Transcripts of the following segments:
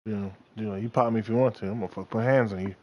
You pop me if you want to. I'm gonna fuck put hands on you.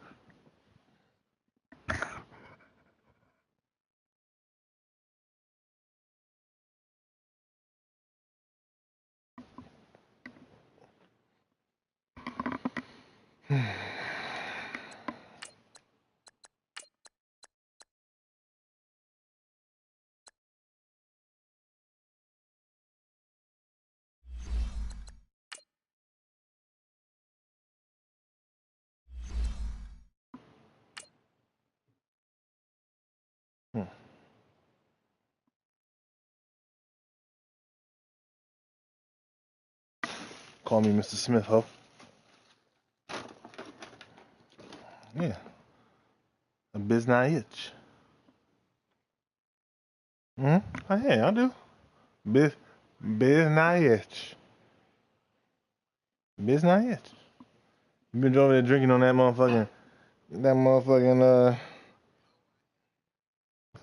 Call me Mr. Smith, ho. Yeah. A biznayich. Oh, yeah, I do. Biznayich. Biznayich. You been over there drinking on that motherfucking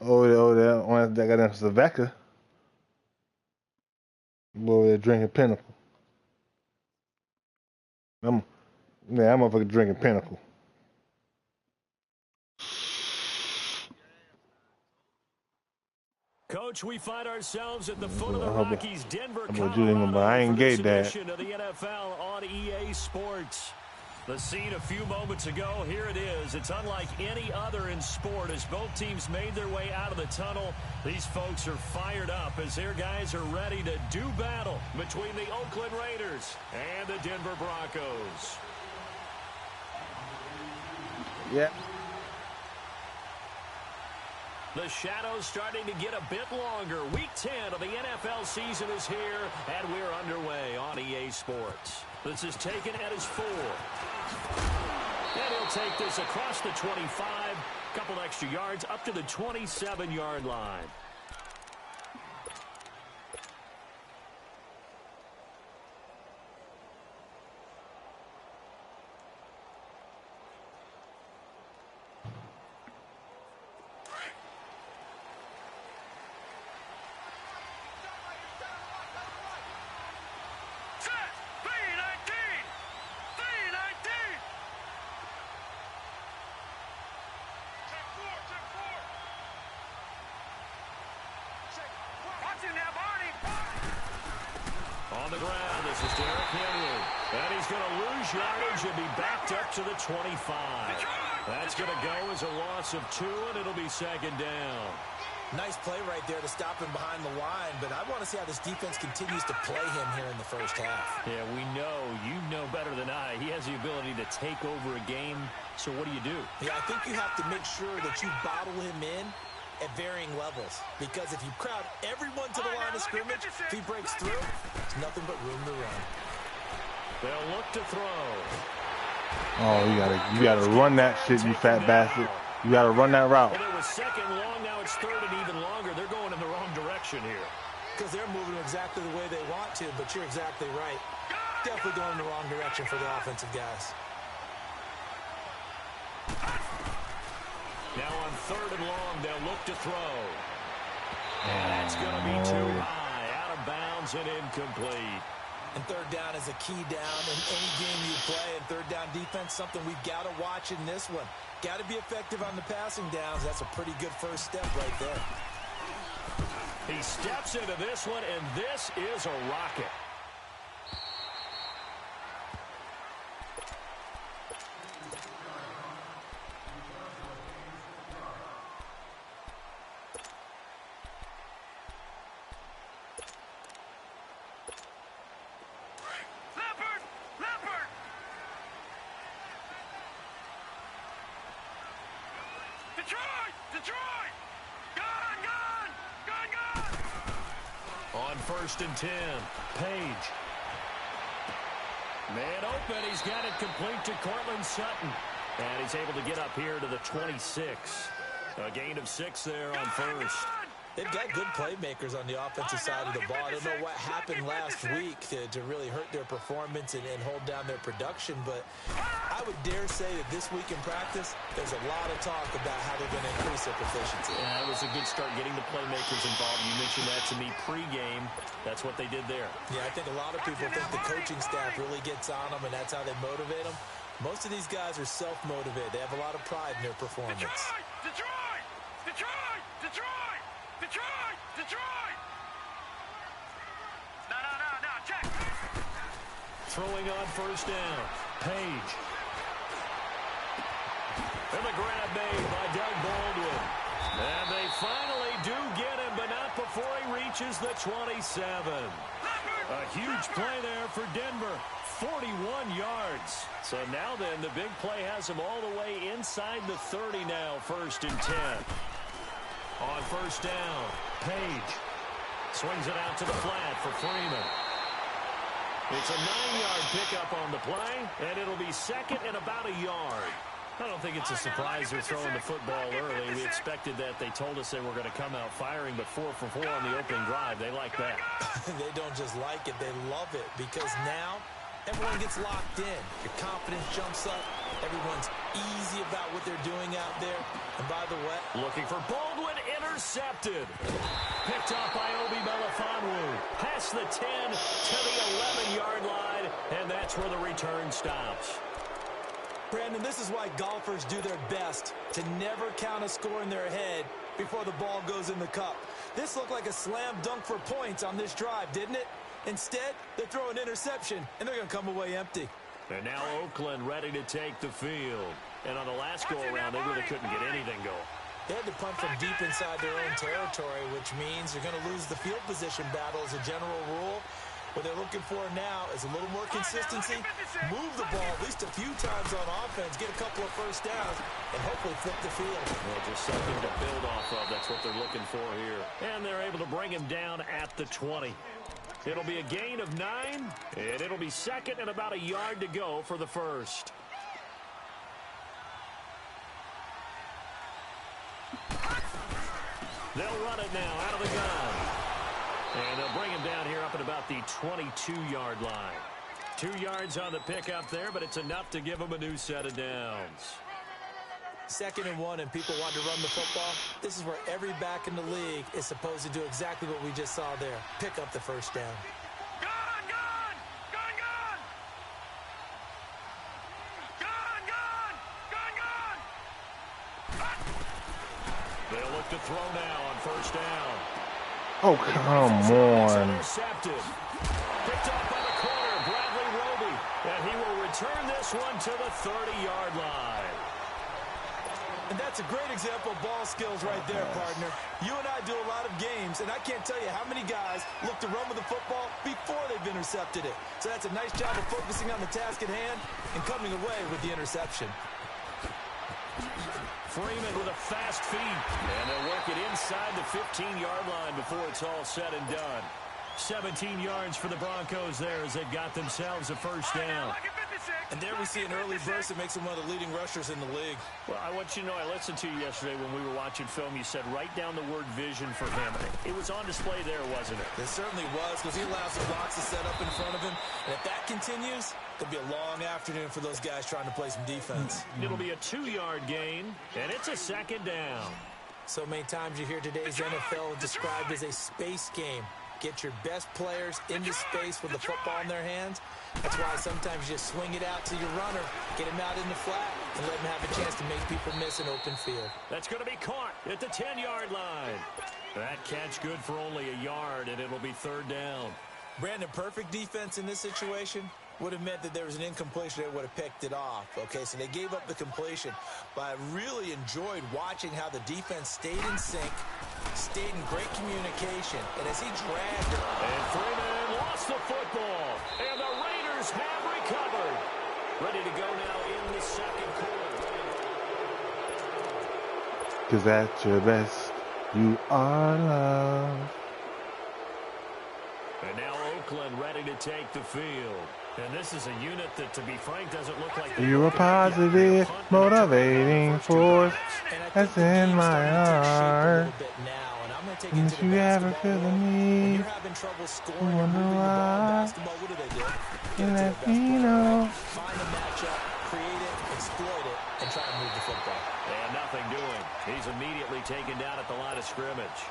over there on that goddamn Saveka. Over there drinking Pinnacle. I'm motherfucking drinking Pinnacle. Coach, we find ourselves at the foot of the Rockies, Denver, I ain't for this gay, Dad. edition of the NFL on EA Sports. The scene a few moments ago, here it is. It's unlike any other in sport as both teams made their way out of the tunnel. These folks are fired up as their guys are ready to do battle between the Oakland Raiders and the Denver Broncos. Yeah. The shadows starting to get a bit longer. Week 10 of the NFL season is here, and we're underway on EA Sports. This is taken at his 4. And he'll take this across the 25, couple extra yards up to the 27-yard line. On the ground, this is Derrick Henry. And he's going to lose yardage and be backed up to the 25. That's going to go as a loss of 2, and it'll be second down. Nice play right there to stop him behind the line, but I want to see how this defense continues to play him here in the first half. Yeah, you know better than I. He has the ability to take over a game, so what do? Yeah, I think you have to make sure that you bottle him in at varying levels, because if you crowd everyone to the line of scrimmage, if he breaks through, there's nothing but room to run. They'll look to throw. Oh, you gotta run that shit, you fat bastard. You gotta run that route. Well, it was second long, now it's third and even longer. They're going in the wrong direction here. Because they're moving exactly the way they want to, but you're exactly right. Definitely going in the wrong direction for the offensive guys. Now on third and long, they'll look to throw. And that's going to be too high, out of bounds and incomplete. And third down is a key down in any game you play. And third down defense, something we've got to watch in this one. Got to be effective on the passing downs. That's a pretty good first step right there. He steps into this one, and this is a rocket. On 1st and 10, Page. Man open, he's got it complete to Cortland Sutton. And he's able to get up here to the 26. A gain of 6 there on first. They've got good playmakers on the offensive side of the ball. I don't know what happened last week to really hurt their performance and hold down their production, but I would dare say that this week in practice, there's a lot of talk about how they're going to increase their proficiency. Yeah, it was a good start getting the playmakers involved. You mentioned that to me pregame. That's what they did there. Yeah, I think a lot of people think the coaching staff really gets on them, and that's how they motivate them. Most of these guys are self-motivated. They have a lot of pride in their performance. Detroit! Detroit! Detroit! Detroit! Detroit! No, check! Throwing on first down. Page. And the grab made by Doug Baldwin. And they finally do get him, but not before he reaches the 27. A huge play there for Denver. 41 yards. So now then, the big play has him all the way inside the 30 now, 1st and 10. On first down, Page swings it out to the flat for Freeman. It's a 9-yard pickup on the play, and it'll be 2nd and about a yard. I don't think it's a surprise they're throwing the football early. We expected that. They told us they were going to come out firing, but 4 for 4 on the opening drive. They like that. They don't just like it, they love it, because now everyone gets locked in. Your confidence jumps up. Everyone's easy about what they're doing out there. And by the way, looking for Baldwin, intercepted. Picked off by Obi Melifonwu. Past the 10 to the 11-yard line, and that's where the return stops. Brandon, this is why golfers do their best to never count a score in their head before the ball goes in the cup. This looked like a slam dunk for points on this drive, didn't it? Instead, they throw an interception, and they're going to come away empty. And now Oakland ready to take the field. And on the last go-around, they really couldn't get anything going. They had to punt from deep inside their own territory, which means they're going to lose the field position battle as a general rule. What they're looking for now is a little more consistency, move the ball at least a few times on offense, get a couple of first downs, and hopefully flip the field. Well, just something to build off of. That's what they're looking for here. And they're able to bring him down at the 20. It'll be a gain of 9, and it'll be 2nd and about a yard to go for the first. They'll run it now out of the gun. And they'll bring him down here up at about the 22-yard line. 2 yards on the pickup there, but it's enough to give him a new set of downs. 2nd and 1, and people want to run the football. This is where every back in the league is supposed to do exactly what we just saw there. Pick up the first down. Gun! They'll look to throw now on first down. Oh, come on. Intercepted. Picked off by the corner, Bradley Roby. And he will return this one to the 30-yard line. And that's a great example of ball skills right there, partner. You and I do a lot of games, and I can't tell you how many guys look to run with the football before they've intercepted it. So that's a nice job of focusing on the task at hand and coming away with the interception. Freeman with a fast feet. And they'll work it inside the 15-yard line before it's all said and done. 17 yards for the Broncos there as they've got themselves a first down. And there we see an early burst that makes him one of the leading rushers in the league. Well, I want you to know, I listened to you yesterday when we were watching film. You said write down the word vision for him. It was on display there, wasn't it? It certainly was, because he allows the blocks to set up in front of him. And if that continues, it'll be a long afternoon for those guys trying to play some defense. It'll be a 2-yard gain, and it's a 2nd down. So many times you hear today's NFL described as a space game. Get your best players into space with the football in their hands. That's why sometimes you just swing it out to your runner, get him out in the flat, and let him have a chance to make people miss an open field. That's going to be caught at the 10-yard line. That catch good for only a yard, and it'll be 3rd down. Brandon, perfect defense in this situation would have meant that there was an incompletion that would have picked it off. Okay, so they gave up the completion. But I really enjoyed watching how the defense stayed in sync, stayed in great communication, and as he dragged her. And Freeman lost the football, and the Raiders have recovered. Ready to go now in the 2nd quarter. 'Cause at your best, you are love. And now Oakland ready to take the field. And this is a unit that, to be frank, doesn't look like... You're a positive, motivating force that's in my heart. getting into the basketball world. When you're having trouble scoring and moving the ball in basketball, what do? Get into their best player, right? Find a matchup, create it, exploit it, and try and move the football. And nothing doing. He's immediately taken down at the line of scrimmage.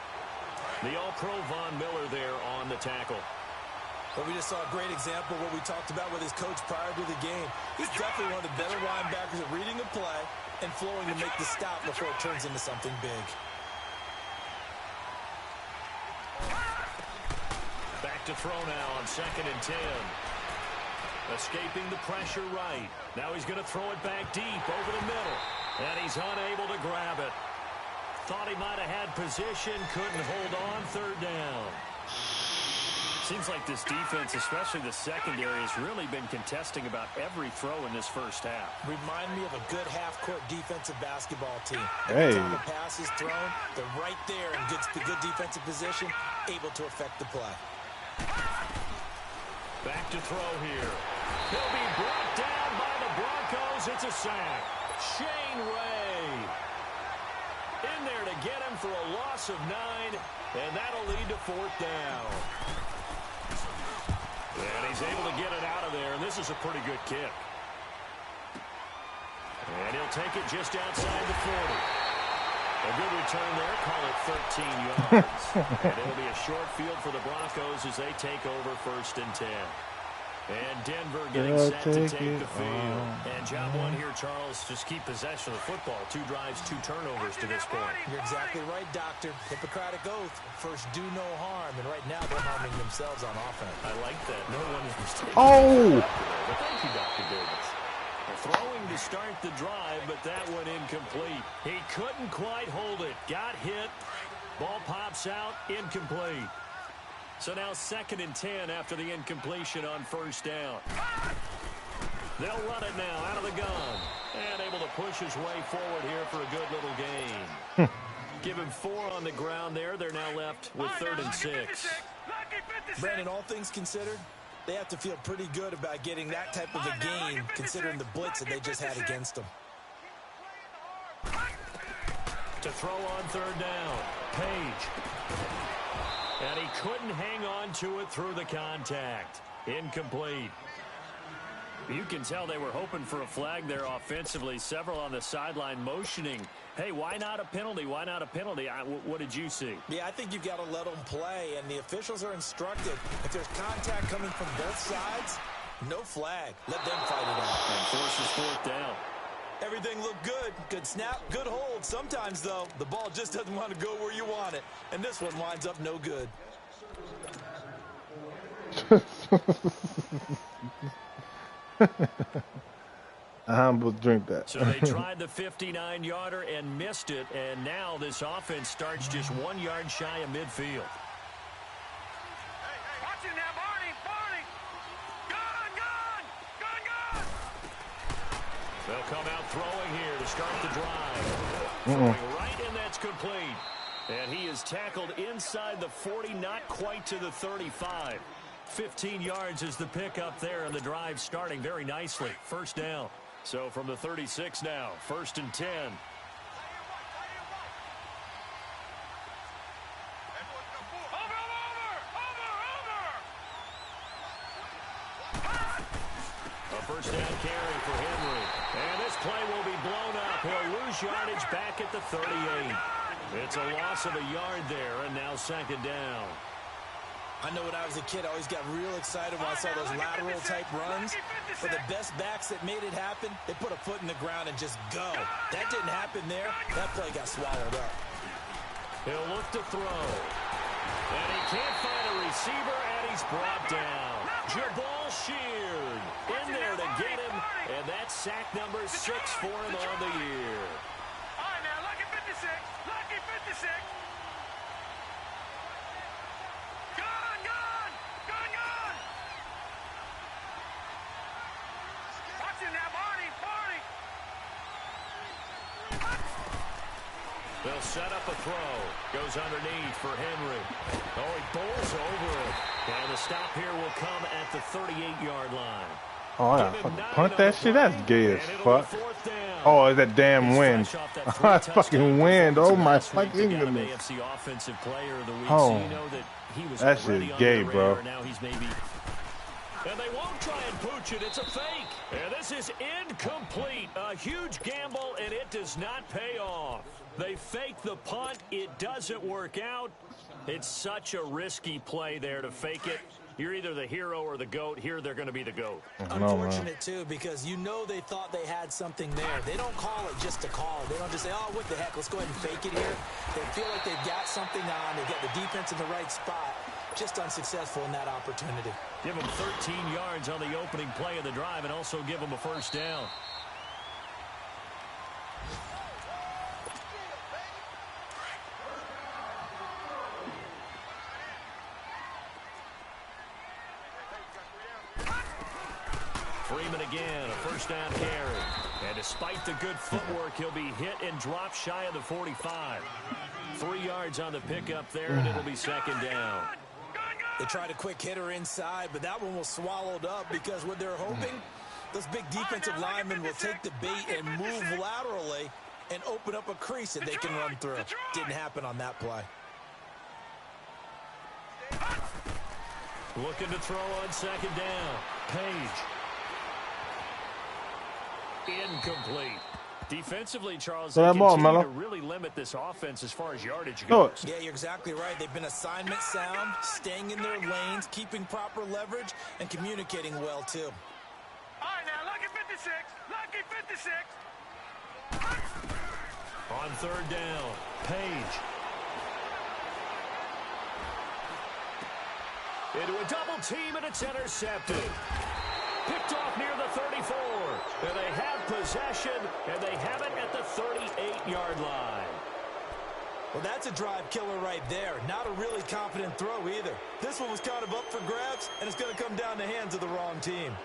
The All-Pro Von Miller there on the tackle. But we just saw a great example of what we talked about with his coach prior to the game. He's definitely one of the better linebackers at reading a play and flowing to make the stop before it turns into something big. Back to throw now on 2nd and 10. Escaping the pressure right. Now he's going to throw it back deep over the middle. And he's unable to grab it. Thought he might have had position, couldn't hold on, 3rd down. Seems like this defense, especially the secondary, has really been contesting about every throw in this first half. Remind me of a good half-court defensive basketball team. Hey. Every time a pass is thrown, they're right there in good defensive position, able to affect the play. Back to throw here. He'll be brought down by the Broncos. It's a sack. Shane Ray in there to get him for a loss of 9, and that'll lead to 4th down. And he's able to get it out of there, and this is a pretty good kick. And he'll take it just outside the 40. A good return there, call it 13 yards. And it'll be a short field for the Broncos as they take over 1st and 10. And Denver getting set to take the field. And job one here, Charles, just keep possession of the football. 2 drives, 2 turnovers to this point. You're exactly right, Doctor. Hippocratic oath. First, do no harm. And right now, they're harming themselves on offense. I like that. No one is mistaken. Oh! But thank you, Dr. Davis. Throwing to start the drive, but that one incomplete. He couldn't quite hold it. Got hit. Ball pops out. Incomplete. So now 2nd and 10 after the incompletion on 1st down. They'll run it now out of the gun. And able to push his way forward here for a good little gain. Give him 4 on the ground there. They're now left with 3rd and 6. Brandon, all things considered, they have to feel pretty good about getting that type of a gain considering the blitz that they just had against them. To throw on 3rd down. Page. And he couldn't hang on to it through the contact. Incomplete. You can tell they were hoping for a flag there offensively. Several on the sideline motioning. Hey, why not a penalty? Why not a penalty? What did you see? Yeah, I think you've got to let them play, and the officials are instructed. If there's contact coming from both sides, no flag. Let them fight it out. And forces 4th down. Everything looked good. Good snap, good hold. Sometimes, though, the ball just doesn't want to go where you want it. And this one winds up no good. I'm going to drink that. So they tried the 59-yarder and missed it, and now this offense starts just 1 yard shy of midfield. Hey, watch it now, Barney! Gun! They'll come out throwing here to start the drive. Throwing right, and that's complete. And he is tackled inside the 40, not quite to the 35. 15 yards is the pickup there, and the drive starting very nicely. 1st down. So from the 36 now, 1st and 10. A 1st down carry for Henry. And this play will be blown up. He'll lose yardage back at the 38. It's a loss of a yard there, and now 2nd down. I know when I was a kid, I always got real excited when I saw those lateral-type runs. But the best backs that made it happen, they put a foot in the ground and just go. That didn't happen there. That play got swallowed up. He'll look to throw. And he can't find a receiver, and he's brought down. Jabal Sheard in there to get him, and that's sack number 6 for him on the year. All right, now, lucky 56. Lucky 56. Gun! Watch it now, Barney! They'll set up a throw. Goes underneath for Henry. Oh, he bowls over it. And the stop here will come at the 38-yard line. Oh, I gotta fucking punt that shit. That's gay as fuck. Oh, it's that damn wind. That's fucking wind. Oh my fucking goodness. Oh, that shit is gay, bro. And they won't try and pooch it. It's a fake. And this is incomplete. A huge gamble, and it does not pay off. They fake the punt. It doesn't work out. It's such a risky play there to fake it. You're either the hero or the GOAT. Here, they're going to be the GOAT. Unfortunate, too, because you know they thought they had something there. They don't call it just to call. They don't just say, oh, what the heck, let's go ahead and fake it here. They feel like they've got something on. They get the defense in the right spot. Just unsuccessful in that opportunity. Give them 13 yards on the opening play of the drive and also give them a first down. Freeman again, a first down carry. And despite the good footwork, he'll be hit and dropped shy of the 45. 3 yards on the pickup there, and it'll be second down. They tried a quick hitter inside, but that one was swallowed up because what they're hoping, those big defensive linemen will take the bait and move laterally and open up a crease that they can run through. Didn't happen on that play. Looking to throw on second down. Page. Incomplete. Defensively, Charles, they continue to really limit this offense as far as yardage goes. Yeah, you're exactly right. They've been assignment sound, staying in their lanes, keeping proper leverage, and communicating well, too. All right, now, lucky 56. Lucky 56. On third down, Page. Into a double team, and it's intercepted. Picked off near the 34. And they have possession, and they have it at the 38-yard line. Well, that's a drive killer right there. Not a really confident throw either. This one was kind of up for grabs, and it's going to come down the hands of the wrong team.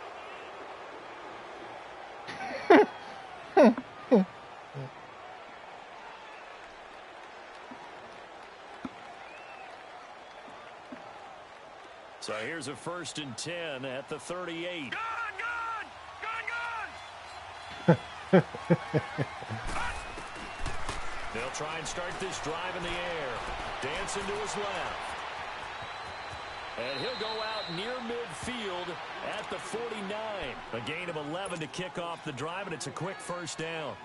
So here's a 1st and 10 at the 38. They'll try and start this drive in the air. Dancing to his left. And he'll go out near midfield at the 49. A gain of 11 to kick off the drive, and it's a quick first down.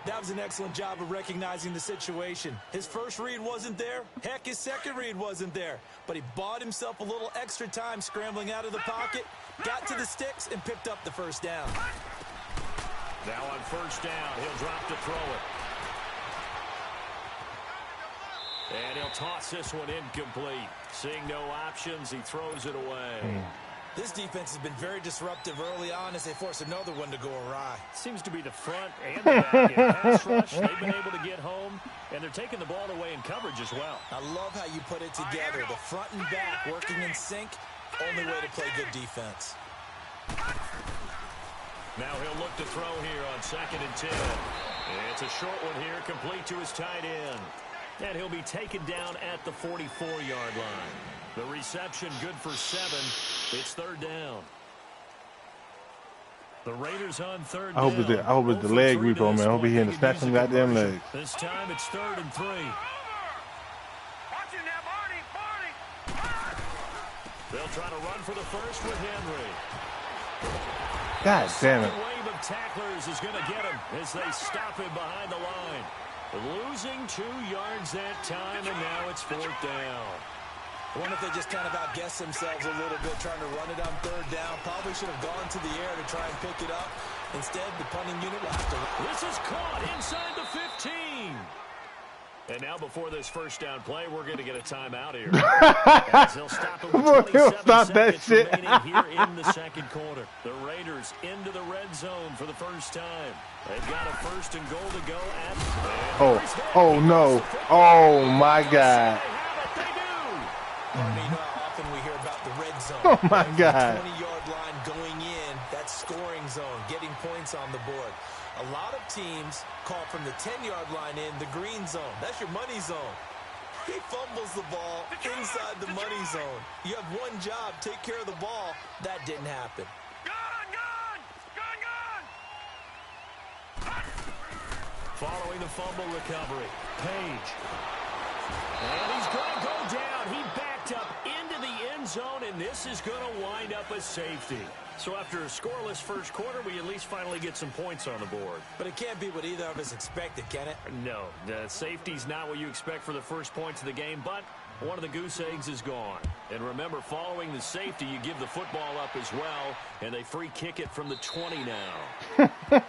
That was an excellent job of recognizing the situation. His first read wasn't there. Heck, his second read wasn't there. But he bought himself a little extra time scrambling out of the pocket, got to the sticks, and picked up the first down. Now on first down, he'll drop to throw it. And he'll toss this one incomplete. Seeing no options, he throws it away. This defense has been very disruptive early on as they force another one to go awry. Seems to be the front and the back end pass rush. They've been able to get home, and they're taking the ball away in coverage as well. I love how you put it together. The front and back working in sync. Only way to play good defense. Now he'll look to throw here on 2nd and 10. It's a short one here, complete to his tight end. And he'll be taken down at the 44-yard line. The reception good for 7. It's third down. The Raiders on third down. I hope it's the leg repo, man. I hope he hitting the snatch some goddamn legs. This time it's 3rd and 3. They'll try to run for the first with Henry. God damn it. The wave of tacklers is going to get him as they stop him behind the line. Losing 2 yards that time, and now it's 4th down. I wonder if they just kind of outguessed themselves a little bit trying to run it on third down. Probably should have gone to the air to try and pick it up. Instead, the punting unit will have to. This is caught inside the 15. And now before this first down play, we're going to get a timeout here. As they'll stop it with 27 seconds remaining here in the second quarter. The Raiders into the red zone for the first time. They've got a 1st and goal to go at. Oh no. Oh my God. You know how often we hear about the red zone. Oh my God. 20-yard line going in, that scoring zone, getting points on the board. A lot of teams call from the 10-yard line in the green zone. That's your money zone. He fumbles the ball inside the money zone. You have one job, take care of the ball. That didn't happen. Following the fumble recovery, Page. And he's going to go down. He backed up into the end zone, and this is going to wind up a safety. So after a scoreless first quarter, we at least finally get some points on the board. But it can't be what either of us expected, can it? No, the safety's not what you expect for the first points of the game, but one of the goose eggs is gone. And remember, following the safety, you give the football up as well, and they free kick it from the 20 now.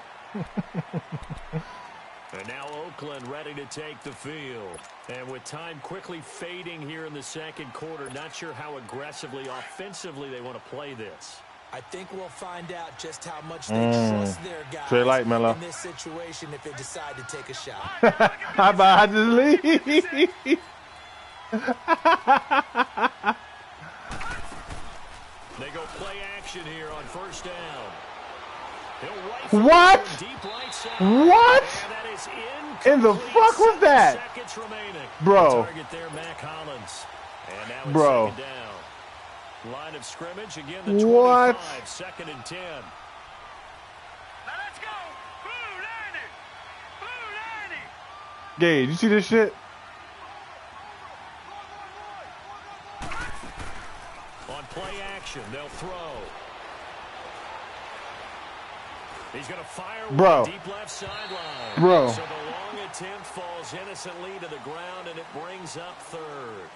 And now Oakland ready to take the field. And with time quickly fading here in the second quarter, not sure how aggressively, offensively they want to play this. I think we'll find out just how much they trust their guys Straight light, Melo. in this situation if they decide to take a shot. How about I just leave? They go play action here on first down. What? Deep right side. What? And that is in the fuck was that? Seconds remaining. Bro. Target there, Mac Hollins. And now it's Bro. second down. Line of scrimmage again. The 25. What? Second and 10. Now let's go. Blue 90. Blue 90. Gage, you see this shit? On play action, they'll throw. He's going to fire Bro. deep left sideline. Bro. So the long attempt falls innocently to the ground, and it brings up third.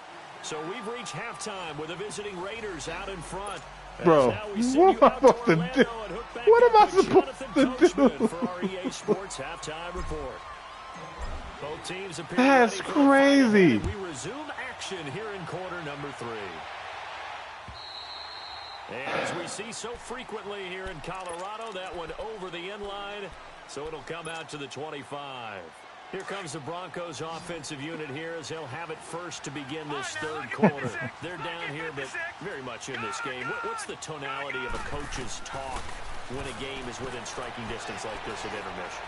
So we've reached halftime with the visiting Raiders out in front. Bro, what am I supposed to do? What am I supposed to do? For our EA Sports halftime report. Both teams appear That's ready for the crazy. fight. We resume action here in quarter number 3. And as we see so frequently here in Colorado, that one over the end line, so it'll come out to the 25. Here comes the Broncos offensive unit here as they'll have it first to begin this third quarter. They're down here, but very much in this game. What's the tonality of a coach's talk when a game is within striking distance like this at intermission?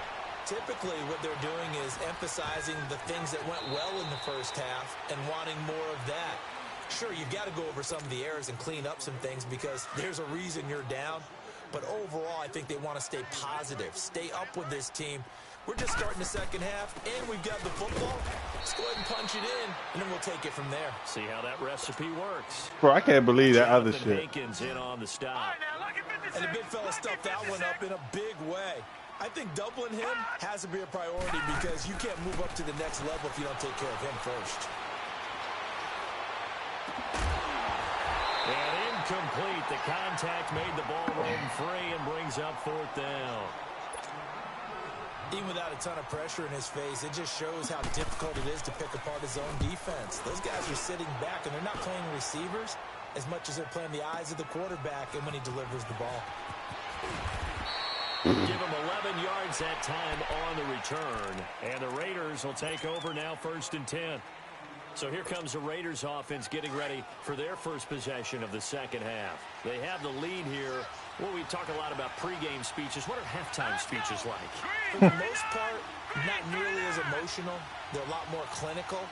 Typically, what they're doing is emphasizing the things that went well in the first half and wanting more of that. Sure, you've got to go over some of the errors and clean up some things because there's a reason you're down. But overall, I think they want to stay positive, stay up with this team. We're just starting the second half, and we've got the football. Let's go ahead and punch it in, and then we'll take it from there. See how that recipe works. Bro, I can't believe that other Jonathan shit. Hankins in on the stop. And the big fella stuffed that one up in a big way. I think doubling him has to be a priority because you can't move up to the next level if you don't take care of him first. And incomplete. The contact made the ball roam free and brings up fourth down. Even without a ton of pressure in his face, it just shows how difficult it is to pick apart his own defense. Those guys are sitting back, and they're not playing receivers as much as they're playing the eyes of the quarterback and when he delivers the ball. Give him 11 yards that time on the return. And the Raiders will take over now, 1st and 10. So here comes the Raiders offense getting ready for their first possession of the second half. They have the lead here. Well, we talk a lot about pregame speeches. What are halftime speeches like? For the most part, not nearly as emotional. They're a lot more clinical.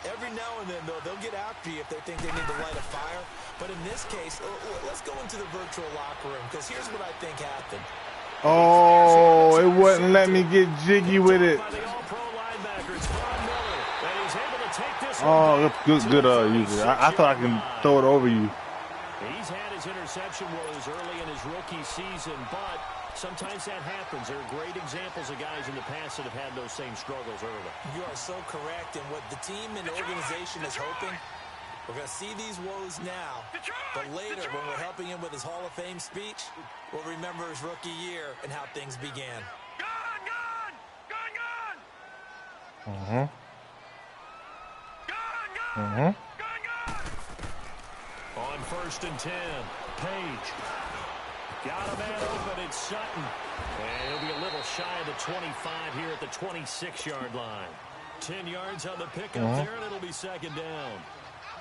Every now and then, though, they'll get after you if they think they need to light a fire. But in this case, let's go into the virtual locker room because here's what I think happened. Oh, it wouldn't let me get jiggy with it. Oh, good user. I thought I can throw it over you. He's had his interception woes early in his rookie season, but sometimes that happens. There are great examples of guys in the past that have had those same struggles early. You are so correct, and what the team and the organization is hoping, we're going to see these woes now, but later when we're helping him with his Hall of Fame speech, we'll remember his rookie year and how things began. Mm-hmm. Mm-hmm. On 1st and 10, Page. Got a man open, it's Sutton. And he'll be a little shy of the 25 here at the 26-yard line. 10 yards on the pickup there, and it'll be second down.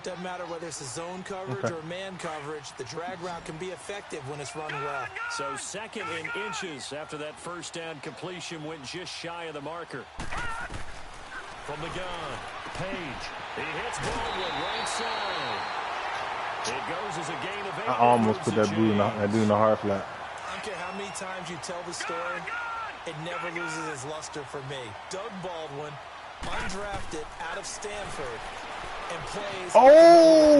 Doesn't matter whether it's a zone coverage or man coverage, the drag route can be effective when it's run well. So second in inches after that first down completion went just shy of the marker. From the gun, Page. He hits Baldwin right side. It goes as a gain of 8. I almost put that dude in the hard flat. I don't care how many times you tell the story, it never loses its luster for me. Doug Baldwin, undrafted out of Stanford, and plays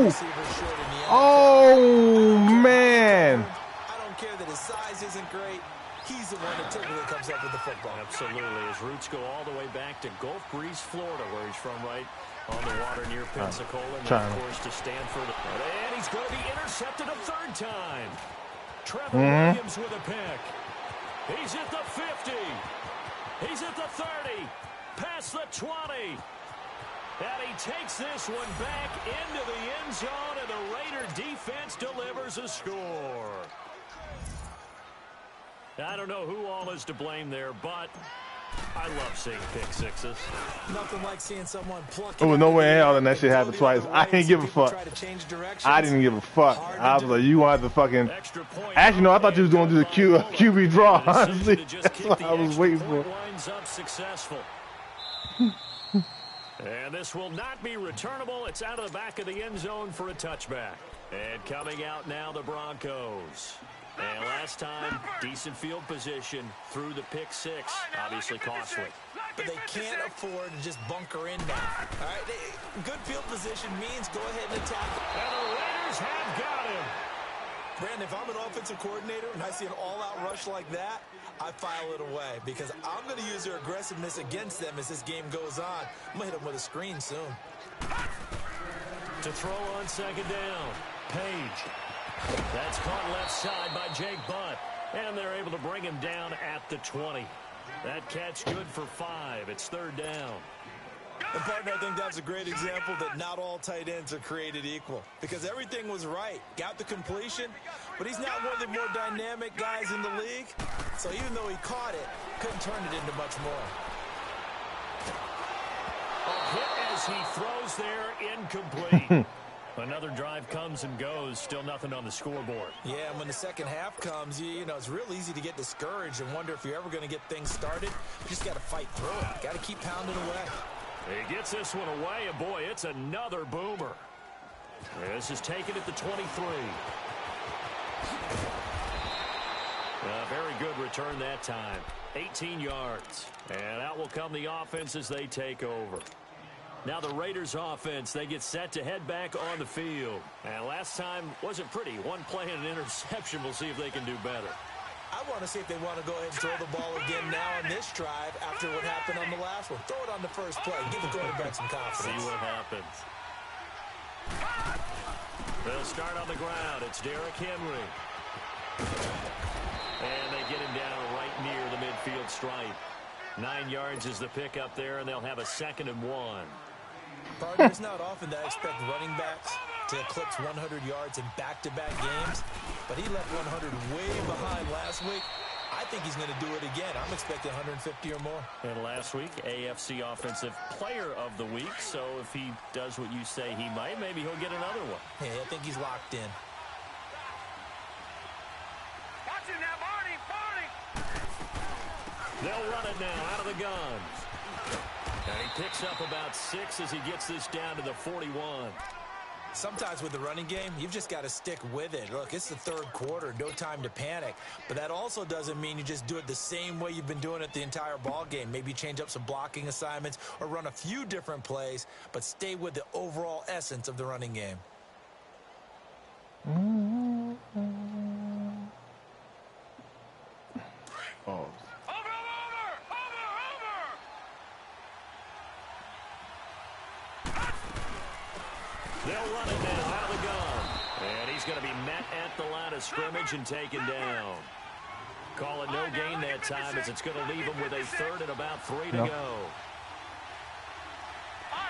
receiver short in the NFL. Oh, man. I don't care that his size isn't great. He's the one that typically comes up with the football. Absolutely. His roots go all the way back to Gulf Breeze, Florida, where he's from, right on the water near Pensacola, and then, of course, to Stanford. And he's going to be intercepted a third time. Trevor Williams with a pick. He's at the 50. He's at the 30. Past the 20. And he takes this one back into the end zone, and the Raider defense delivers a score. I don't know who all is to blame there, but I love seeing pick sixes. Nothing like seeing someone pluck. There was no way in hell that shit happened twice. I didn't give a fuck. I didn't give a fuck. I was like, you wanted to fucking. Actually, no, I thought you was going to do the QB draw. Honestly, that's what I was waiting for. Winds up successful. And this will not be returnable. It's out of the back of the end zone for a touchback. And coming out now, the Broncos. And last time, decent field position through the pick six. Obviously costly. But they can't afford to just bunker in now. All right, good field position means go ahead and attack. And the Raiders have got him. Brandon, if I'm an offensive coordinator and I see an all-out rush like that, I file it away because I'm going to use their aggressiveness against them as this game goes on. I'm going to hit them with a screen soon. To throw on second down, Page. That's caught left side by Jake Butt. And they're able to bring him down at the 20. That catch good for 5. It's third down. And partner, I think that's a great example that not all tight ends are created equal. Because everything was right. Got the completion, but he's not one of the more dynamic guys in the league. So even though he caught it, couldn't turn it into much more. A hit as he throws there, incomplete. Another drive comes and goes, still nothing on the scoreboard. Yeah, and when the second half comes, you know, it's real easy to get discouraged and wonder if you're ever going to get things started. You just got to fight through it. Got to keep pounding away. He gets this one away, and boy, it's another boomer. This is taken at the 23. A very good return that time. 18 yards. And out will come the offense as they take over. Now the Raiders offense, they get set to head back on the field. And last time wasn't pretty. One play and an interception. We'll see if they can do better. I want to see if they want to go ahead and throw the ball again now on this drive after what happened on the last one. Throw it on the first play. Give the quarterback some confidence. See what happens. They'll start on the ground. It's Derrick Henry. And they get him down right near the midfield stripe. 9 yards is the pick up there, and they'll have a 2nd and 1. Partner, it's not often that I expect running backs to eclipse 100 yards in back-to-back games, but he left 100 way behind last week. I think he's going to do it again. I'm expecting 150 or more. And last week, AFC Offensive Player of the Week, so if he does what you say he might, maybe he'll get another one. Yeah, I think he's locked in. Watch it now, Barney, Barney. They'll run it now out of the gun. And he picks up about 6 as he gets this down to the 41. Sometimes with the running game, you've just got to stick with it. Look, it's the third quarter, no time to panic. But that also doesn't mean you just do it the same way you've been doing it the entire ball game. Maybe change up some blocking assignments or run a few different plays, but stay with the overall essence of the running game. Oh. They'll run it now out of the gun. And he's going to be met at the line of scrimmage and taken down. Call it no gain that time as it's going to leave him with a 3rd and about 3 to go. All right,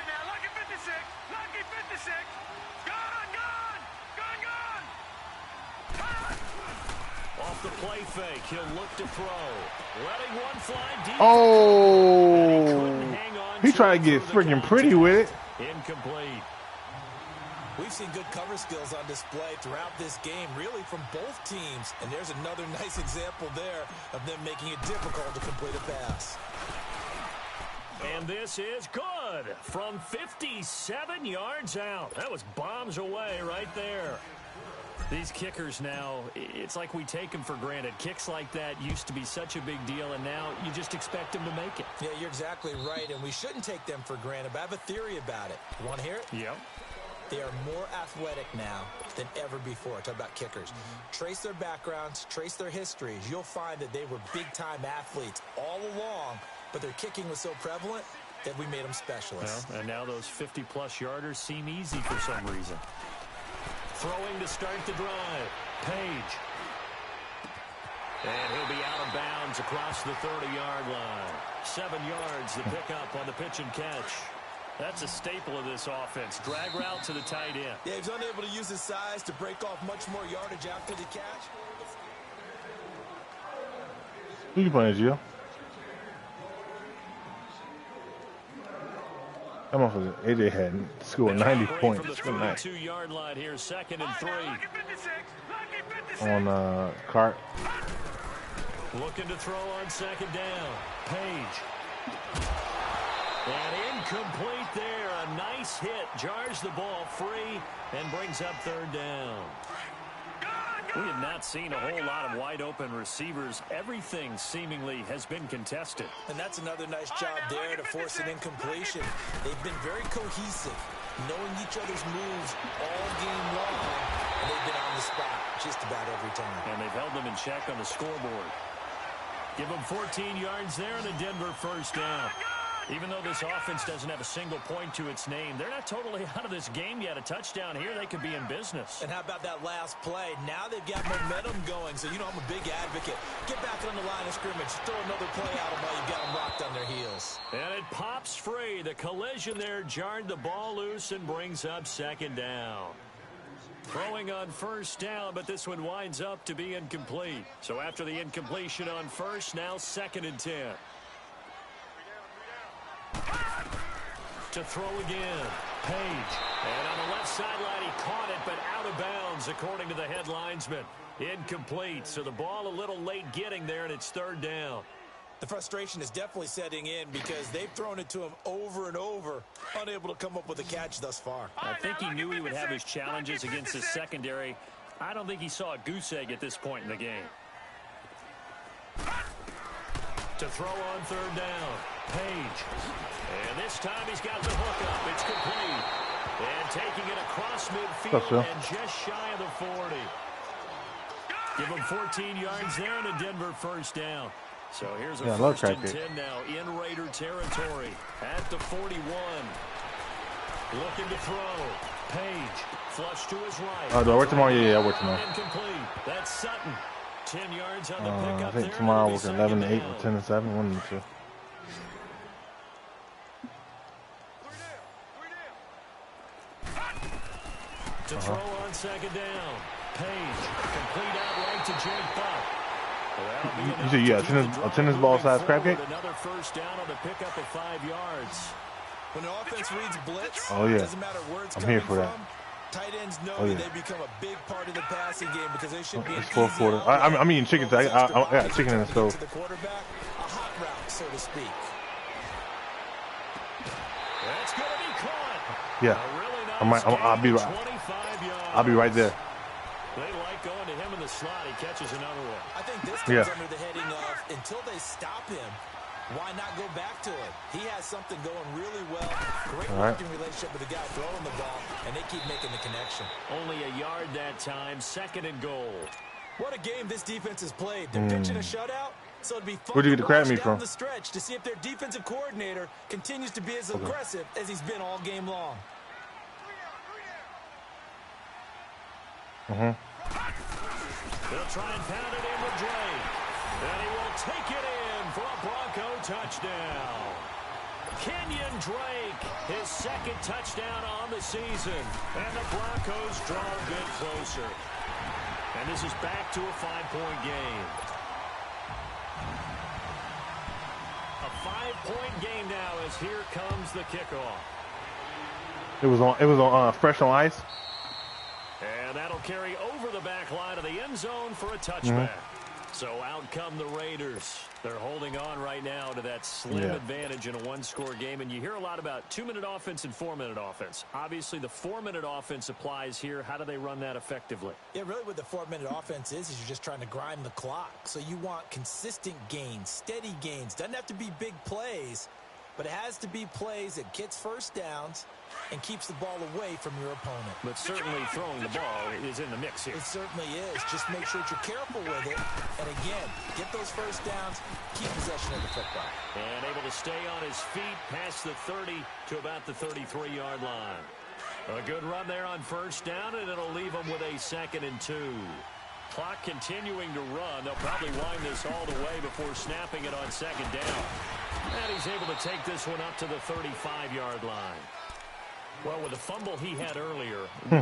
now, lucky 56. Lucky 56. Gun, gun. Gun, gun. Off the play fake, he'll look to throw. Letting one fly deep. Oh. He tried to get freaking pretty with it. Incomplete. We've seen good cover skills on display throughout this game, really from both teams. And there's another nice example there of them making it difficult to complete a pass. And this is good from 57 yards out. That was bombs away right there. These kickers now, it's like we take them for granted. Kicks like that used to be such a big deal, and now you just expect them to make it. Yeah, you're exactly right, and we shouldn't take them for granted, but I have a theory about it. You want to hear it? Yep. They are more athletic now than ever before. Talk about kickers. Trace their backgrounds, trace their histories. You'll find that they were big-time athletes all along, but their kicking was so prevalent that we made them specialists. Well, and now those 50-plus yarders seem easy for some reason. Throwing to start the drive. Page. And he'll be out of bounds across the 30-yard line. 7 yards the pickup on the pitch and catch. That's a staple of this offense. Drag route to the tight end. Yeah, he's unable to use his size to break off much more yardage after the catch. Who you playing, Gio? That motherfucker, AJ had scored 90 points. From the 32-yard line here, 2nd and 3. On Cart. Looking to throw on 2nd down. Page. And incomplete there. A nice hit. Jars the ball free and brings up 3rd down. We have not seen a whole lot of wide-open receivers. Everything seemingly has been contested. And that's another nice job there to force an incompletion. They've been very cohesive, knowing each other's moves all game long, and they've been on the spot just about every time. And they've held them in check on the scoreboard. Give them 14 yards there and a Denver 1st down. Even though this offense doesn't have a single point to its name, they're not totally out of this game yet. A touchdown here, they could be in business. And how about that last play? Now they've got momentum going, so you know I'm a big advocate. Get back on the line of scrimmage. Throw another play out while you've got them locked on their heels. And it pops free. The collision there jarred the ball loose and brings up 2nd down. Throwing on 1st down, but this one winds up to be incomplete. So after the incompletion on 1st, now 2nd and 10. To throw again. Page. And on the left sideline, he caught it, but out of bounds, according to the head linesman. Incomplete. So the ball a little late getting there, and it's 3rd down. The frustration is definitely setting in because they've thrown it to him over and over, unable to come up with a catch thus far. I think he knew he would have his challenges against his secondary. I don't think he saw a goose egg at this point in the game. To throw on 3rd down. Page. And this time he's got the hook up. It's complete. And taking it across midfield and just shy of the 40. Give him 14 yards there and a Denver 1st down. So here's a 1st and 10 now in Raider territory at the 41. Looking to throw. Page. Flush to his right. Oh, do I work tomorrow? Yeah, I work tomorrow. Incomplete. That's Sutton. 10 yards on the pickup. I think tomorrow I work 11 to 8 or 10 to 7. 1 and 2. To throw on 2nd down. Page. Complete outright to Jake Buck. You said you got a tennis ball size crab cake? Another 1st down on the pickup of 5 yards. When the offense reads blitz, oh, yeah. It doesn't matter where it's coming from. Tight ends know that they become a big part of the passing game because they should be it's 4th quarter. I'm eating chicken. I got chicken in the stove. To the quarterback, a hot route, so to speak. That's going to be caught. Yeah. I'll be right there. They like going to him in the slot. He catches another one. I think this comes under the heading of until they stop him, why not go back to him? He has something going really well. Great working relationship with the guy throwing the ball, and they keep making the connection. Only a yard that time. 2nd and goal. What a game this defense has played. They're pitching a shutout, so it'd be fun Where'd you get the crab to meat watch from? down the stretch to see if their defensive coordinator continues to be as aggressive as he's been all game long. They'll try and pound it in with Drake. And he will take it in for a Bronco touchdown. Kenyon Drake, his 2nd touchdown on the season. And the Broncos draw a bit closer. And this is back to a 5-point game. A 5-point game now as here comes the kickoff. It was on fresh on ice. And that'll carry over the back line of the end zone for a touchback. So out come the Raiders. They're holding on right now to that slim advantage in a one-score game. And you hear a lot about 2-minute offense and 4-minute offense. Obviously, the 4-minute offense applies here. How do they run that effectively? Yeah, really what the 4-minute offense is you're just trying to grind the clock. So you want consistent gains, steady gains. Doesn't have to be big plays, but it has to be plays that gets first downs and keeps the ball away from your opponent. But certainly throwing the ball is in the mix here. It certainly is. Just make sure that you're careful with it. And again, get those first downs, keep possession of the football. And able to stay on his feet past the 30 to about the 33-yard line. A good run there on first down, and it'll leave him with a 2nd and 2. Clock continuing to run. They'll probably wind this all the way before snapping it on 2nd down. And he's able to take this one up to the 35-yard line. Well, with the fumble he had earlier,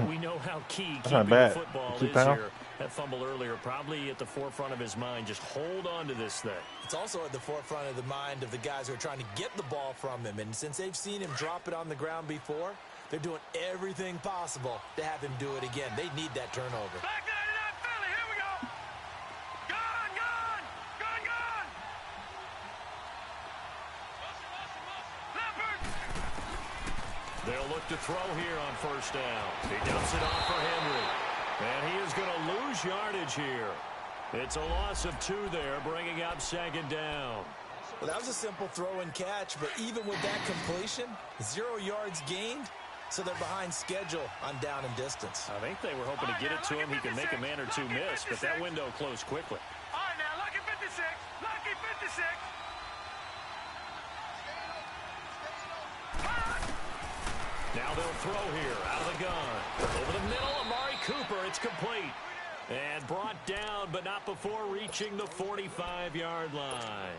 we know how key keeping the football is here. That fumble earlier probably at the forefront of his mind. Just hold on to this thing. It's also at the forefront of the mind of the guys who are trying to get the ball from him. And since they've seen him drop it on the ground before, they're doing everything possible to have him do it again. They need that turnover. Back there to that Philly. Here we go. Gone, gone, gone, gone. Leopard. They'll look to throw here on first down. He dumps it off for Henry. And he is going to lose yardage here. It's a loss of 2 there, bringing up 2nd down. Well, that was a simple throw and catch, but even with that completion, 0 yards gained, so they're behind schedule on down and distance. I think they were hoping to get it to him. He could make a man or two miss, but that window closed quickly. All right, now, lucky 56. Lucky 56. Now they'll throw here out of the gun. Over the middle, Amari Cooper. It's complete. And brought down, but not before reaching the 45-yard line.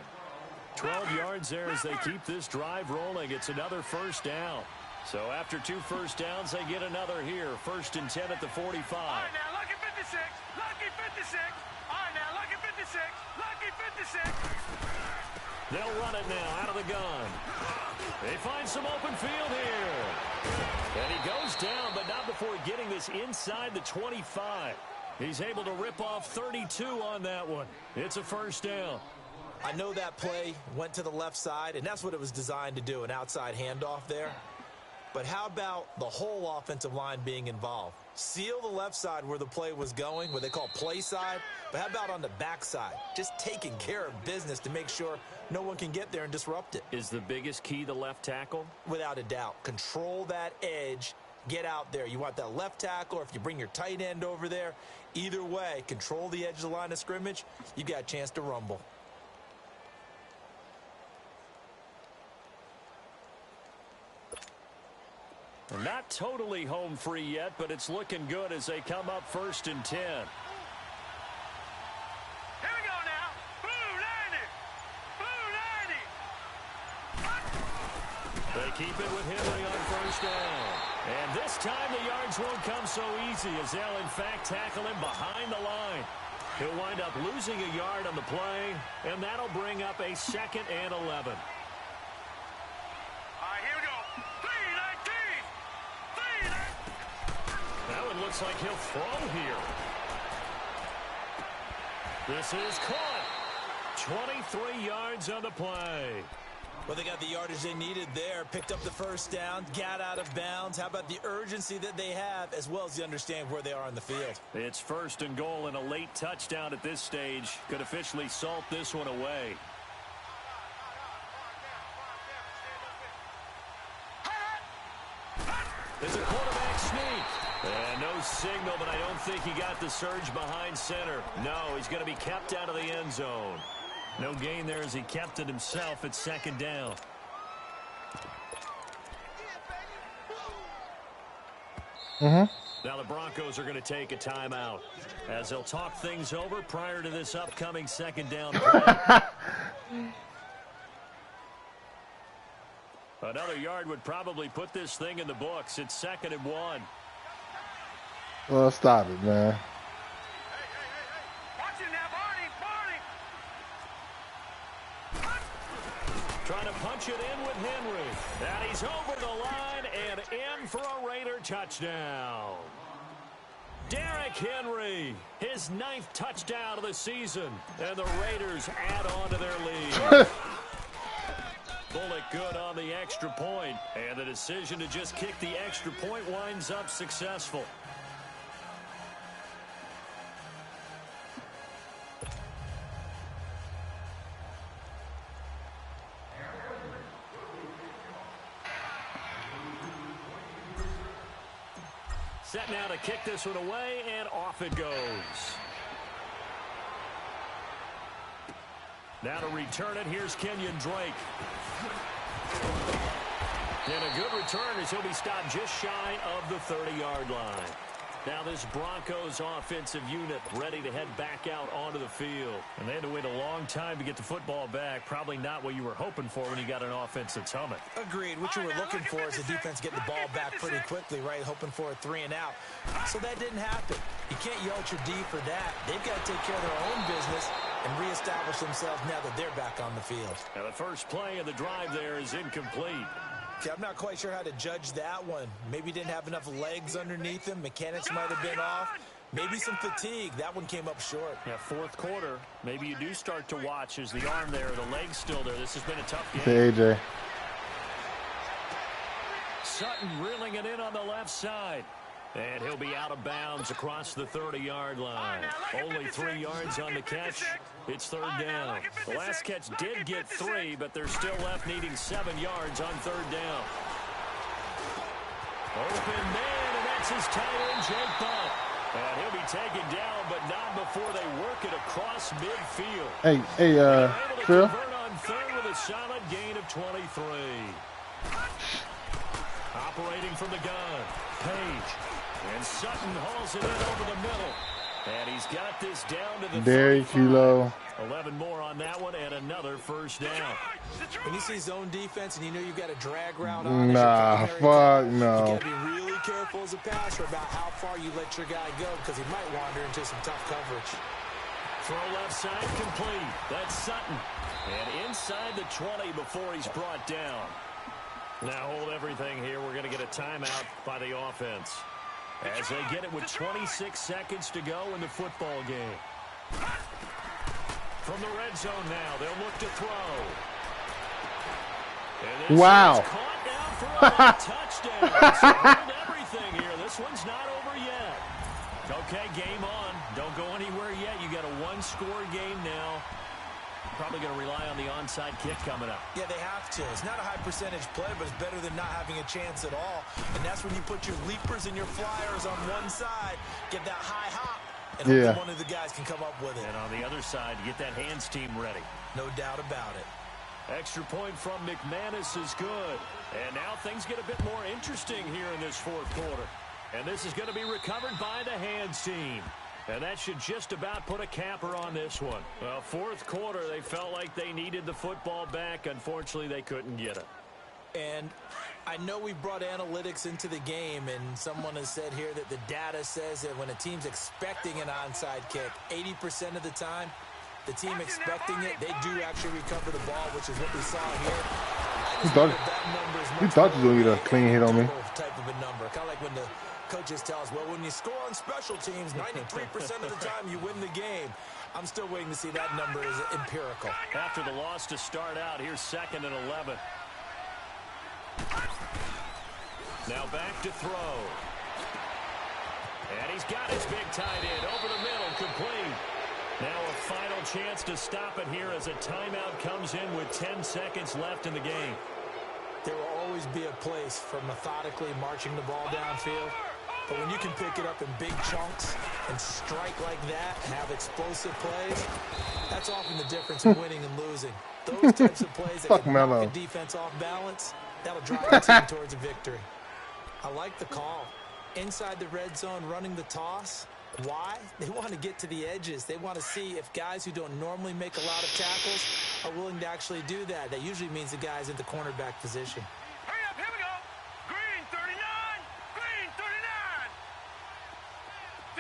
12 yards there as they keep this drive rolling. It's another first down. So after 2 first downs, they get another here. 1st and 10 at the 45. All right, now, lucky 56. Lucky 56. All right, now, lucky 56. Lucky 56. They'll run it now out of the gun. They find some open field here. And he goes down, but not before getting this inside the 25. He's able to rip off 32 on that one. It's a first down. I know that play went to the left side, and that's what it was designed to do, an outside handoff there. But how about the whole offensive line being involved? Seal the left side where the play was going, what they call play side. But how about on the back side? Just taking care of business to make sure no one can get there and disrupt it. Is the biggest key the left tackle? Without a doubt. Control that edge. Get out there. You want that left tackle, or if you bring your tight end over there, either way, control the edge of the line of scrimmage. You got a chance to rumble. Not totally home free yet, but it's looking good as they come up 1st and 10. Here we go now. Blue 90. Blue 90. They keep it with Henry on first down. And this time the yards won't come so easy as they'll in fact tackle him behind the line. He'll wind up losing a yard on the play, and that'll bring up a 2nd and 11. That one looks like he'll throw here. This is caught. 23 yards on the play. Well, they got the yardage they needed there, picked up the first down, got out of bounds. How about the urgency that they have, as well as the understand where they are on the field? It's 1st and goal, and a late touchdown at this stage could officially salt this one away. It's a quarterback sneak. And no signal, but I don't think he got the surge behind center. No, he's going to be kept out of the end zone. No gain there as he kept it himself at 2nd down. Now the Broncos are going to take a timeout as they'll talk things over prior to this upcoming 2nd down play. Another yard would probably put this thing in the books. It's 2nd and 1. Well, stop it, man. Watch it now, Barney. Trying to punch it in with Henry. And he's over the line and in for a Raider touchdown. Derrick Henry, his 9th touchdown of the season, and the Raiders add on to their lead. Bullock good on the extra point, and the decision to just kick the extra point winds up successful. Set now to kick this one away, and off it goes. Now to return it, here's Kenyon Drake. And a good return as he'll be stopped just shy of the 30-yard line. Now this Broncos offensive unit ready to head back out onto the field. And they had to wait a long time to get the football back. Probably not what you were hoping for when you got an offense that's humming. Agreed. What you were looking for is the defense getting the ball back pretty quickly, right? Hoping for a 3 and out. So that didn't happen. You can't yell at your D for that. They've got to take care of their own business and reestablish themselves now that they're back on the field. Now the first play of the drive there is incomplete. Okay, I'm not quite sure how to judge that one. Maybe didn't have enough legs underneath him. Mechanics might have been off. Maybe some fatigue. That one came up short. Yeah, 4th quarter. Maybe you do start to watch as the arm there, the leg's still there. This has been a tough game. Hey, AJ. Sutton reeling it in on the left side. And he'll be out of bounds across the 30-yard line. Only 3 yards on the catch. It's 3rd down. The last catch did get 3, but they're still left needing 7 yards on 3rd down. Open man, and that's his tight end, Jake Butt. And he'll be taken down, but not before they work it across midfield. Hey, Phil? Phil? Convert on 3rd with a solid gain of 23. Operating from the gun, Page. And Sutton hauls it in over the middle. And he's got this down to the Very 35. 11 more on that one, and another first down. When you see zone defense and you know you've got a drag route on, nah, fuck no. You got to be really careful as a passer about how far you let your guy go because he might wander into some tough coverage. Throw left side complete. That's Sutton. And inside the 20 before he's brought down. Now hold everything here. We're going to get a timeout by the offense. As they get it with 26 seconds to go in the football game. From the red zone now, they'll look to throw. And wow. Caught down for a touchdown. So hold everything here. This one's not over yet. Okay, game on. Don't go anywhere yet. You got a 1-score game now. Probably going to rely on the onside kick coming up. Yeah, they have to. It's not a high percentage play, but it's better than not having a chance at all. And that's when you put your leapers and your flyers on one side, get that high hop, and hope one of the guys can come up with it. And on the other side, get that hands team ready. No doubt about it. Extra point from McManus is good. And now things get a bit more interesting here in this 4th quarter. And this is going to be recovered by the hands team. And that should just about put a capper on this one. Well, 4th quarter, they felt like they needed the football back. Unfortunately, they couldn't get it. And I know we brought analytics into the game, and someone has said here that the data says that when a team's expecting an onside kick, 80% of the time, the team expecting it, they do actually recover the ball, which is what we saw here. You thought you were going to get a clean hit on me. Type of a number, kind of like when the coaches tell us, well, when you score on special teams, 93% of the time you win the game. I'm still waiting to see that number is empirical. After the loss to start out, here's 2nd and 11. Now back to throw. And he's got his big tight end over the middle, complete. Now a final chance to stop it here as a timeout comes in with 10 seconds left in the game. There will always be a place for methodically marching the ball downfield. But when you can pick it up in big chunks and strike like that and have explosive plays, that's often the difference in winning and losing. Those types of plays that can knock a defense off balance, that'll drive the team towards a victory. I like the call. Inside the red zone running the toss. Why? They want to get to the edges. They want to see if guys who don't normally make a lot of tackles are willing to actually do that. That usually means the guy's in the cornerback position. Hurry up, here we go. Green 39, green 39.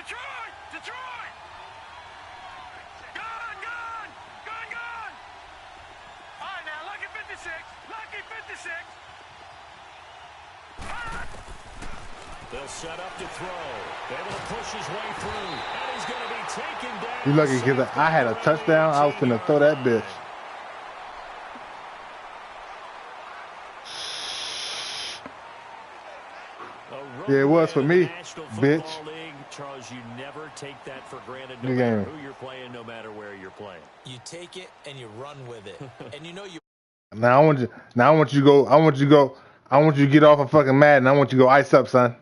Detroit, Detroit. Gun, gun, gun, gun. All right, now, lucky 56, lucky 56. They'll set up to throw. Able to push his way through. And he's going to be taken down. You lucky because I had a touchdown. I was going to throw that bitch. Yeah, it was for me, bitch. Charles, you never take that for granted no matter who you're playing, no matter where you're playing. You take it and you run with it. And you know you Now I want you to get off of fucking Madden. I want you to go ice up, son.